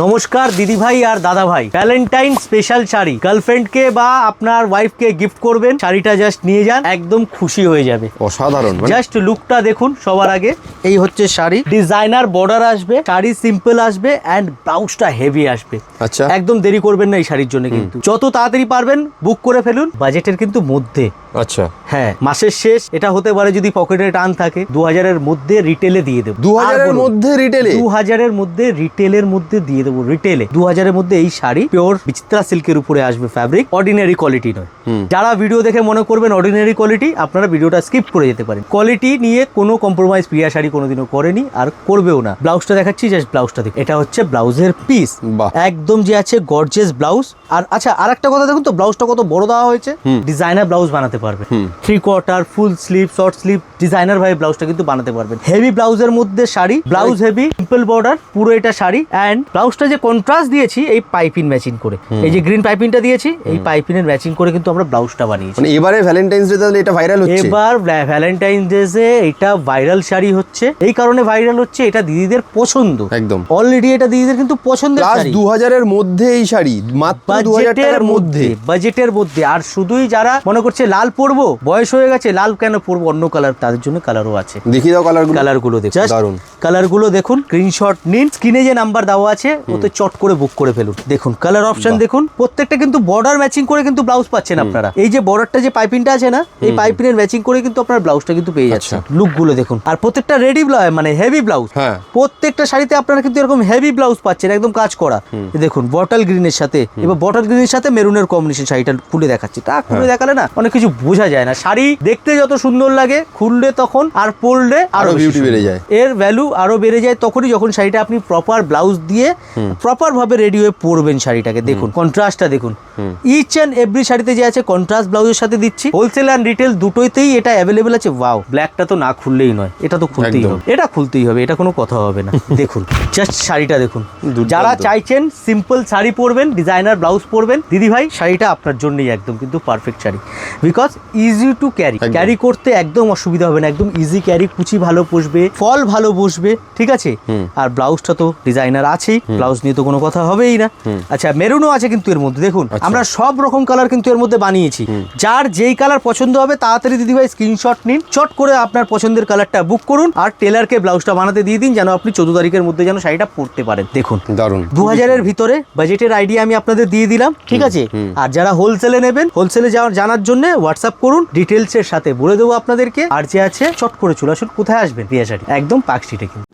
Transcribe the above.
নমস্কার দিদি ভাই আর দাদা ভাই, ভ্যালেন্টাইন স্পেশাল শাড়ি গার্লফ্রেন্ডকে বা আপনার ওয়াইফকে গিফট করবেন, শাড়িটা জাস্ট নিয়ে যান, একদম খুশি হয়ে যাবে। অসাধারণ, জাস্ট লুকটা দেখুন। সবার আগে এই হচ্ছে শাড়ি, ডিজাইনার বর্ডার আসবে, শাড়ি সিম্পল আসবে এন্ড ব্লাউজটা হেভি আসবে। আচ্ছা, একদম দেরি করবেন না এই শাড়ির জন্য, কিন্তু যত তাড়াতাড়ি পারবেন বুক করে ফেলুন। বাজেটের কিন্তু মধ্যে। আচ্ছা, হ্যাঁ, মাসের শেষ এটা হতে পারে, যদি পকেটে টান থাকে 2000-এর মধ্যে রিটেলে দিয়ে দেবো। 2000-এর মধ্যে রিটেলে? 2000-এর মধ্যে রিটেলের মধ্যে দিয়ে দেবো। রিটেলে 2000-এর মধ্যে এই শাড়ি পিওর বিচিত্রা সিল্কের উপরে আসবে ফ্যাব্রিক, অর্ডিনারি কোয়ালিটি নয়। যারা ভিডিও দেখে মনে করবেন অর্ডিনারি কোয়ালিটি, আপনারা ভিডিওটা স্কিপ করে যেতে পারেন। কোয়ালিটি নিয়ে কোনো কম্প্রোমাইজ প্রিয়া শাড়ি কোনোদিনও করেনি আর করবেও না। ব্লাউজটা দেখাচ্ছি, জাস্ট ব্লাউজটা দেখুন। এটা হচ্ছে ব্লাউজের পিস, একদম যে আছে গর্জিয়াস ব্লাউজ। আর আচ্ছা, আর একটা কথা দেখুন তো, ব্লাউজটা কত বড় দেওয়া হয়েছে। ডিজাইনার ব্লাউজ বানাতে পারবেন, 3/4, full sleeve, short sleeve, designer ভাবে ব্লাউজটা কিন্তু বানাতে পারবেন। হেভি ব্লাউজের মধ্যে sari, blouse heavy, simple border, পুরো এটা শাড়ি। এন্ড ব্লাউজটা যে কন্ট্রাস্ট দিয়েছি এই পাইপিং ম্যাচিং করে, এই যে গ্রিন পাইপিংটা দিয়েছি, এই পাইপিংয়ের ম্যাচিং করে কিন্তু আমরা ব্লাউজটা বানিয়েছি। মানে এবারে ভ্যালেন্টাইন্স ডে তাহলে এটা ভাইরাল হচ্ছে। এবার ভ্যালেন্টাইন্স ডে এটা ভাইরাল শাড়ি হচ্ছে। এই কারণে ভাইরাল হচ্ছে, এটা দিদিদের পছন্দ, একদম অলরেডি এটা দিদিদের কিন্তু পছন্দের শাড়ি। 2000-এর মধ্যে এই শাড়ি, মাত্র 2000 টাকার মধ্যে, বাজেটের মধ্যে। আর শুধুই যারা মনে করছে লাল পরবো, বয়স হয়ে গেছে, লাল কেন পরবো, অন্য কালার, তাদের জন্য কালারও আছে। দেখি দাও কালারগুলো দেখুন, দারুন কালারগুলো দেখুন। স্ক্রিনশট নিন, স্ক্রিনে যে নাম্বার দেওয়া আছে ওতে চট করে বুক করে ফেলুন। দেখুন কালার অপশন দেখুন, প্রত্যেকটা কিন্তু বর্ডার ম্যাচিং করে কিন্তু ব্লাউজ পাচ্ছেন আপনারা। এই যে বর্ডারটা যে পাইপিংটা আছে না, এই পাইপিংয়ের ম্যাচিং করে কিন্তু আপনার ব্লাউজটা কিন্তু পেয়ে যাচ্ছে। লুক গুলো দেখুন, আর প্রত্যেকটা রেডি ব্লাউজ, মানে হেভি ব্লাউজ। প্রত্যেকটা শাড়িতে আপনারা কিন্তু এরকম হেভি ব্লাউজ পাচ্ছেন, একদম কাজ করা। দেখুন বটল গ্রিনের সাথে, এবার বটল গ্রিনের সাথে মেরুনের কম্বিনেশন। শাড়িটা খুলে দেখাচ্ছি, তা খুলে দেখালে না অনেক কিছু বোঝা যায় না। শাড়ি দেখতে যত সুন্দর লাগে, খুললে তখন আর পরলে আরো বিউটি বেড়ে যায়, এর ভ্যালু আরো বেড়ে যায় তখনই যখন শাড়িটা আপনি প্রপার ব্লাউজ দিয়ে প্রপার ভাবে রেডি হয়ে পরবেন শাড়িটাকে। দেখুন কন্ট্রাস্টটা দেখুন, ইচ এন্ড এভরি শাড়িতে যে আছে কন্ট্রাস্ট ব্লাউজের সাথে দিচ্ছি। হোলসেল অ্যান্ড রিটেল দুটোতেই এটা অ্যাভেলেবেল আছে। ওয়াও, ব্ল্যাকটা তো না খুললেই নয়, এটা তো খুলতেই হবে, এটা খুলতেই হবে, এটা কোনো কথা হবে না। দেখুন জাস্ট শাড়িটা দেখুন। যারা চাইছেন সিম্পল শাড়ি পরবেন, ডিজাইনার ব্লাউজ পরবেন, দিদি ভাই শাড়িটা আপনার জন্যই একদম কিন্তু perfect sari. Because easy to carry, carry করতে একদম অসুবিধা হবে না, একদম ইজি ক্যারি। কুচি ভালো বসবে, ফল ভালো বসবে, ঠিক আছে। আর ব্লাউজটা তো ডিজাইনার আছেই, ব্লাউজ নিয়ে তো কোনো কথা হবেই না। আচ্ছা, মেরুনও আছে কিন্তু এর মধ্যে। দেখুন আমরা সব রকম কালার কিন্তু এর মধ্যে বানিয়েছি। যার যেই কালার পছন্দ হবে তাড়াতাড়ি দিদি ভাই স্ক্রিনশট নিন, চট করে আপনার পছন্দের কালারটা বুক করুন আর টেলারকে ব্লাউজটা বানাতে দিয়ে দিন, যেন আপনি 14 তারিখের মধ্যে যেন শাড়িটা পরতে পারেন। দেখুন দারুন, 2000-এর ভিতরে বাজেটের আইডিয়া আমি আপনাদের দিয়ে দিলাম, ঠিক আছে। আর যারা হোলসেলে নেবেন, হোলসেলে জানার জন্য হোয়াটসঅ্যাপ করুন, ডিটেলস এর সাথে বলে দেবো আপনাদেরকে। আর যে আছে চট করে চলে আসুন। কোথায় আসবেন? প্রিয়া শাড়ি, একদম পার্ক স্ট্রিটে কিন্তু।